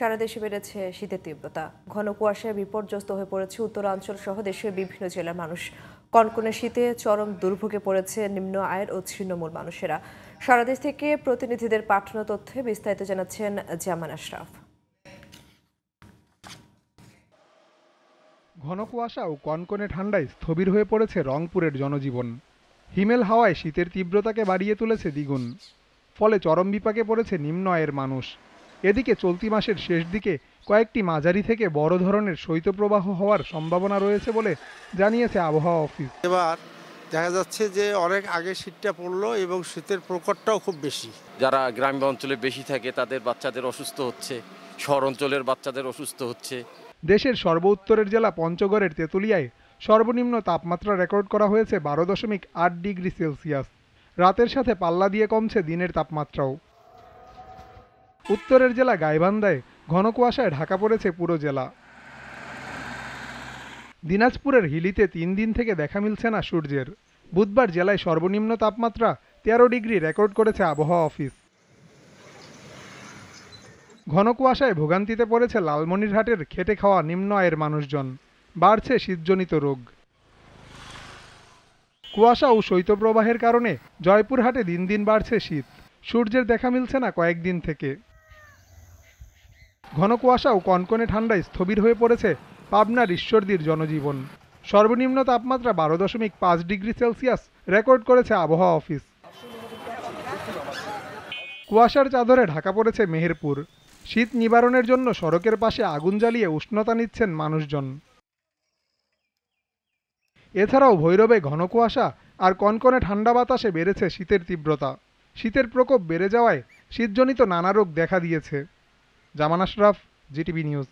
সারা দেশে বেড়েছে শীতের তীব্রতা। ঘন কুয়াশায় বিপর্যস্ত হয়ে পড়েছে উত্তরাঞ্চল সহ দেশের বিভিন্ন জেলার মানুষ। কনকনে শীতে চরম দুর্ভোগে পড়েছে নিম্ন আয়ের ও ছিন্নমূল মানুষেরা। সারা দেশ থেকে প্রতিনিধিদের পাঠানো তথ্যে বিস্তারিত জানাচ্ছেন জামান আশরাফ। ঘন কুয়াশা ও কনকনে ঠান্ডায় স্থবির হয়ে পড়েছে রংপুরের জনজীবন। হিমেল হাওয়ায় শীতের তীব্রতাকে বাড়িয়ে তুলেছে দ্বিগুণ। ফলে চরম বিপাকে পড়েছে নিম্ন আয়ের মানুষ। এদিকে চলতি মাসের শেষ দিকে কয়েকটি মাঝারি থেকে বড় ধরনের শৈত্যপ্রবাহ হওয়ার সম্ভাবনা রয়েছে বলে জানিয়েছে আবহাওয়া অফিস। এবার দেখা যাচ্ছে যে অনেক আগে শীতটা পড়লো এবং শীতের প্রকোপটাও খুব বেশি। যারা গ্রাম্য অঞ্চলে বেশি থাকে তাদের বাচ্চাদের অসুস্থ হচ্ছে, শহর অঞ্চলের বাচ্চাদের অসুস্থ হচ্ছে। দেশের সর্বোত্তরের জেলা পঞ্চগড়ের তেঁতুলিয়ায় সর্বনিম্ন তাপমাত্রা রেকর্ড করা হয়েছে 12.8 ডিগ্রি সেলসিয়াস। রাতের সাথে পাল্লা দিয়ে কমছে দিনের তাপমাত্রাও। উত্তরের জেলা গাইবান্ধায় ঘন কুয়াশায় ঢাকা পড়েছে পুরো জেলা। দিনাজপুরের হিলিতে 3 দিন থেকে দেখা মিলছে না সূর্যের। বুধবার জেলায় সর্বনিম্ন তাপমাত্রা 13 ডিগ্রি রেকর্ড করেছে আবহাওয়া অফিস। ঘন কুয়াশায় ভোগান্তিতে পড়েছে লালমনিরহাটের খেটে খাওয়া নিম্ন আয়ের মানুষজন। বাড়ছে শীতজনিত রোগ। কুয়াশা ও শৈত্যপ্রবাহের কারণে জয়পুরহাটে দিন দিন বাড়ছে শীত। সূর্যের দেখা মিলছে না কয়েকদিন থেকে। ঘন কুয়াশা ও কনকনে ঠান্ডায় স্থবির হয়ে পড়েছে পাবনার ঈশ্বরদীর জনজীবন। সর্বনিম্ন তাপমাত্রা 12.5 ডিগ্রি সেলসিয়াস রেকর্ড করেছে আবহাওয়া অফিস। কুয়াশার চাদরে ঢাকা পড়েছে মেহেরপুর। শীত নিবারণের জন্য সড়কের পাশে আগুন জ্বালিয়ে উষ্ণতা নিচ্ছেন মানুষজন। এছাড়াও ভৈরবে ঘন কুয়াশা আর কনকনে ঠান্ডা বাতাসে বেড়েছে শীতের তীব্রতা। শীতের প্রকোপ বেড়ে যাওয়ায় শীতজনিত নানা রোগ দেখা দিয়েছে। জামান আশরাফ, জিটিভি নিউজ।